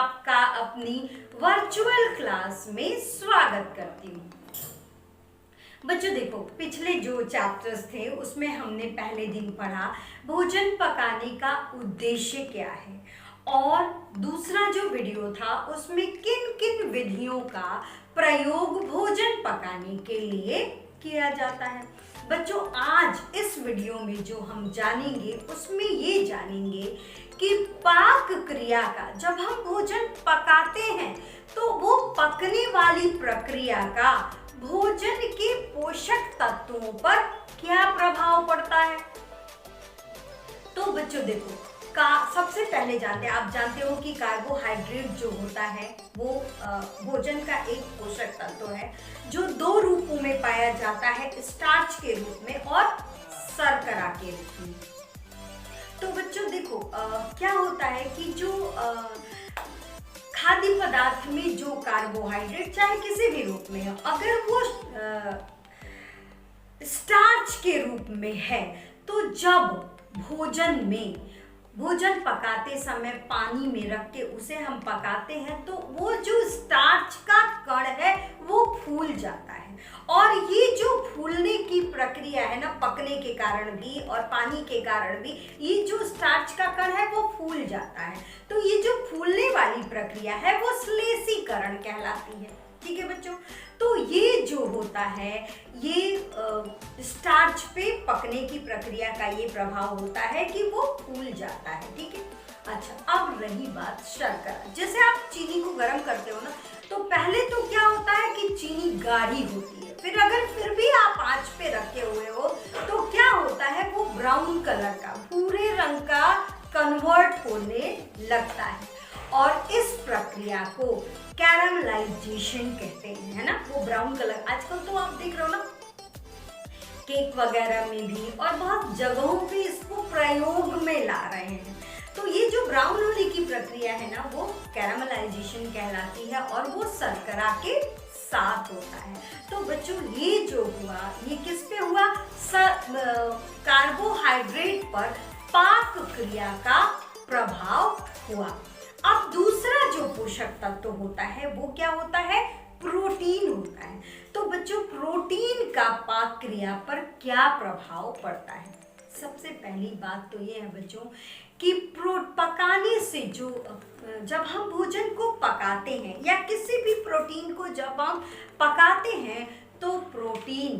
आपका अपनी virtual class में स्वागत करती हूँ। बच्चों देखो, पिछले जो चैप्टर्स थे उसमें हमने पहले दिन पढ़ा भोजन पकाने का उद्देश्य क्या है, और दूसरा जो वीडियो था उसमें किन किन विधियों का प्रयोग भोजन पकाने के लिए किया जाता है। बच्चों आज इस वीडियो में जो हम जानेंगे उसमें ये जानेंगे कि पाक क्रिया का, जब हम भोजन पकाते हैं तो वो पकने वाली प्रक्रिया का भोजन के पोषक तत्वों पर क्या प्रभाव पड़ता है। तो बच्चों देखो, सबसे पहले जानते हैं, आप जानते हो कि कार्बोहाइड्रेट जो होता है वो भोजन का एक पोषक तत्व है जो दो रूपों में पाया जाता है, स्टार्च के रूप में और शर्करा के रूप में। तो बच्चों देखो, क्या होता है कि जो खाद्य पदार्थ में जो कार्बोहाइड्रेट चाहे किसी भी रूप में हो, अगर वो स्टार्च के रूप में है तो जब भोजन पकाते समय पानी में रख के उसे हम पकाते हैं तो वो जो स्टार्च का कण है वो फूल जाता है, और ये जो फूलने की प्रक्रिया है ना, पकने के कारण भी और पानी के कारण भी ये जो स्टार्च का कण है वो फूल जाता है। तो ये जो फूलने वाली प्रक्रिया है वो श्लेषीकरण कहलाती है। ठीक है बच्चों, तो ये जो होता है ये स्टार्च पे पकने की प्रक्रिया का ये प्रभाव होता है कि वो फूल जाता है। ठीक है। अच्छा, अब रही बात शर्करा। जैसे आप चीनी को गर्म करते हो ना, तो पहले तो क्या होता है कि चीनी गाढ़ी होती है, फिर भी आप आंच पे रखे हुए हो तो क्या होता है वो ब्राउन कलर का, भूरे रंग का कन्वर्ट होने लगता है, और इस प्रक्रिया को कैरामलाइजेशन कहते हैं, है ना। वो ब्राउन कलर आजकल तो आप देख रहे हो ना, केक वगैरह में भी और बहुत जगहों पे इसको प्रयोग में ला रहे हैं। तो ये जो ब्राउन होने की प्रक्रिया है ना वो कैरामलाइजेशन कहलाती है, और वो शर्करा के साथ होता है। तो बच्चों ये जो हुआ ये किस पे हुआ, कार्बोहाइड्रेट पर पाक क्रिया का प्रभाव हुआ। अब दूसरा जो पोषक तत्व होता है वो क्या होता है, प्रोटीन होता है। तो बच्चों प्रोटीन का पाक क्रिया पर क्या प्रभाव पड़ता है। सबसे पहली बात तो ये है बच्चों कि पकाने से जब हम भोजन को पकाते हैं या किसी भी प्रोटीन को जब हम पकाते हैं तो प्रोटीन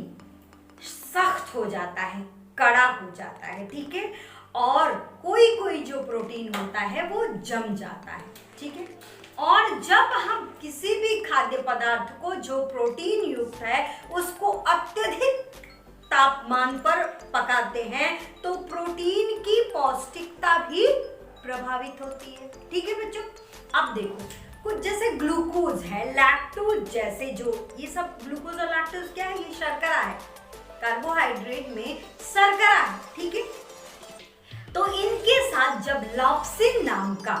सख्त हो जाता है, कड़ा हो जाता है। ठीक है, और कोई जो प्रोटीन होता है वो जम जाता है। ठीक है, और जब हम किसी भी खाद्य पदार्थ को जो प्रोटीन युक्त है उसको अत्यधिक तापमान पर पकाते हैं तो प्रोटीन की पौष्टिकता भी प्रभावित होती है। ठीक है बच्चों, अब देखो कुछ जैसे ग्लूकोज है, लैक्टोज जैसे जो ये सब ग्लूकोज और लैक्टोज क्या है, ये शर्करा है, कार्बोहाइड्रेट में शर्करा है। ठीक है, तो इनके साथ जब लॉप्सिन नाम का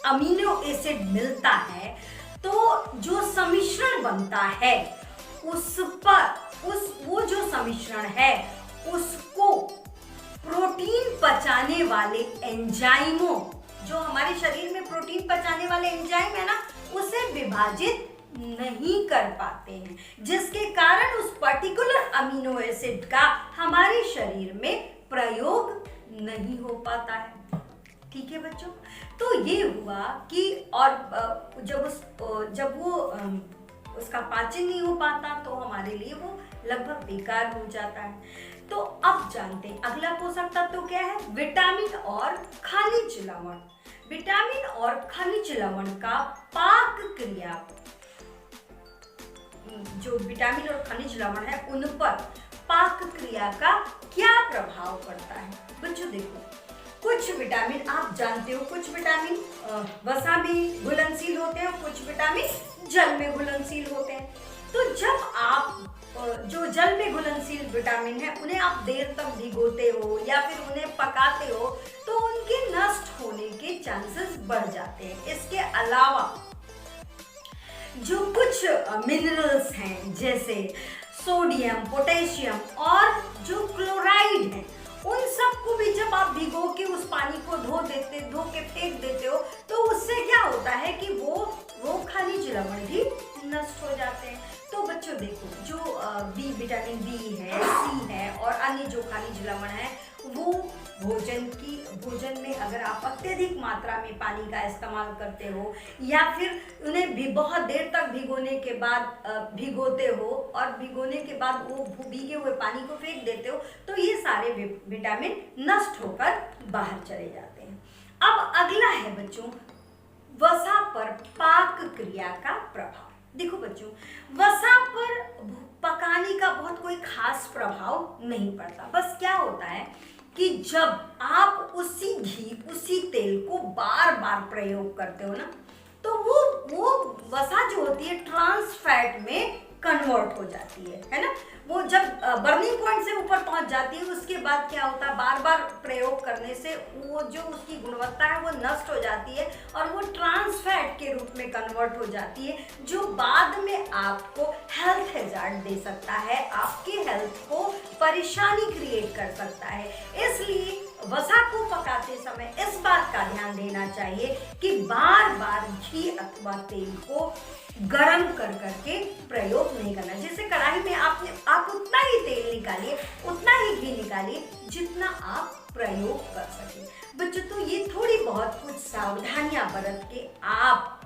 अमीनो एसिड मिलता है तो जो सम्मिश्रण बनता है वो जो सम्मिश्रण है उसको प्रोटीन पचाने वाले एंजाइमों, जो हमारे शरीर में प्रोटीन पचाने वाले एंजाइम है ना, उसे विभाजित नहीं कर पाते हैं, जिसके कारण उस पर्टिकुलर अमीनो एसिड का हमारे शरीर में प्रयोग नहीं हो पाता है। ठीक है बच्चों, तो ये हुआ कि और जब वो उसका पाचन नहीं हो पाता तो हमारे लिए वो लगभग बेकार हो जाता है। तो अब जानते हैं अगला पोषक तत्व क्या है, विटामिन और खनिज लवण। विटामिन और खनिज लवण का पाक क्रिया, जो विटामिन और खनिज लवण है उन पर पाक क्रिया का क्या प्रभाव पड़ता है। बच्चों देखो, कुछ विटामिन आप जानते हो, कुछ विटामिन वसा में घुलनशील होते हैं, कुछ विटामिन जल में घुलनशील होते हैं। तो जब आप जो जल में घुलनशील विटामिन है उन्हें आप देर तक भिगोते हो या फिर उन्हें पकाते हो तो उनके नष्ट होने के चांसेस बढ़ जाते हैं। इसके अलावा जो कुछ मिनरल्स हैं जैसे सोडियम, पोटेशियम और जो क्लोराइड है, उन सबको भी जब आप भिगो के उस पानी को धो के फेंक देते हो तो उससे क्या होता है जो खनिज लवण है वो भोजन में अगर आप अत्यधिक मात्रा में पानी का इस्तेमाल करते हो या फिर उन्हें भी बहुत देर तक भिगोने के बाद भिगोते हो और भिगोने के बाद वो भीगे हुए पानी को फेंक देते हो तो ये सारे विटामिन नष्ट होकर बाहर चले जाते हैं। अब अगला है बच्चों वसा पर पाक क्रिया का प्रभाव। देखो बच्चों, वसा पर पकाने का बहुत कोई खास प्रभाव नहीं पड़ता। बस क्या होता है कि जब आप उसी घी उसी तेल को बार बार प्रयोग करते हो ना तो वो वसा जो होती है ट्रांस फैट में कन्वर्ट हो जाती है ना। वो जब बर्निंग पॉइंट से ऊपर पहुंच जाती है उसके बाद क्या होता है, बार बार प्रयोग करने से वो जो उसकी गुणवत्ता है वो नष्ट हो जाती है और वो ट्रांस फैट के रूप में कन्वर्ट हो जाती है जो बाद में आपको हेल्थ हैजार्ड दे सकता है, आपकी हेल्थ को परेशानी क्रिएट कर सकता है। इसलिए वसा को पकाते समय इस बात का ध्यान देना चाहिए कि बार बार घी अथवा तेल को गरम कर करके प्रयोग नहीं करना। जैसे कढ़ाई में आप उतना ही तेल निकालिए, उतना ही घी निकालिए जितना आप प्रयोग कर सके। बच्चों, तो ये थोड़ी बहुत कुछ सावधानियां बरत के आप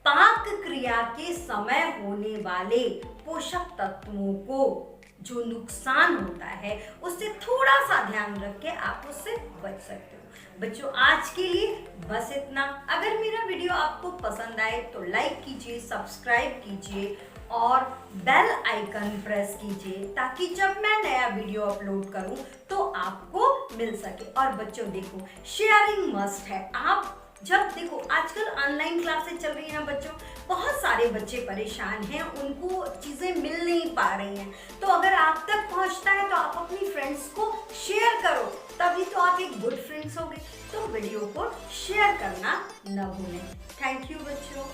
पाक क्रिया के समय होने वाले पोषक तत्वों को जो नुकसान होता है उससे थोड़ा सा ध्यान रख के आप उससे बच सकते हो। बच्चों, आज के लिए बस इतना। अगर मेरा वीडियो आपको पसंद आए तो लाइक कीजिए, सब्सक्राइब कीजिए और बेल आइकन प्रेस कीजिए ताकि जब मैं नया वीडियो अपलोड करूं तो आपको मिल सके। और बच्चों देखो, शेयरिंग मस्ट है। आप जब देखो आजकल ऑनलाइन क्लासेस चल रही है ना बच्चों, बहुत सारे बच्चे परेशान हैं, उनको चीज़ें मिल नहीं पा रही हैं। तो अगर आप तक पहुंचता है तो आप अपनी फ्रेंड्स को शेयर करो, तभी तो आप एक गुड फ्रेंड्स होगे। तो वीडियो को शेयर करना न भूलें। थैंक यू बच्चों।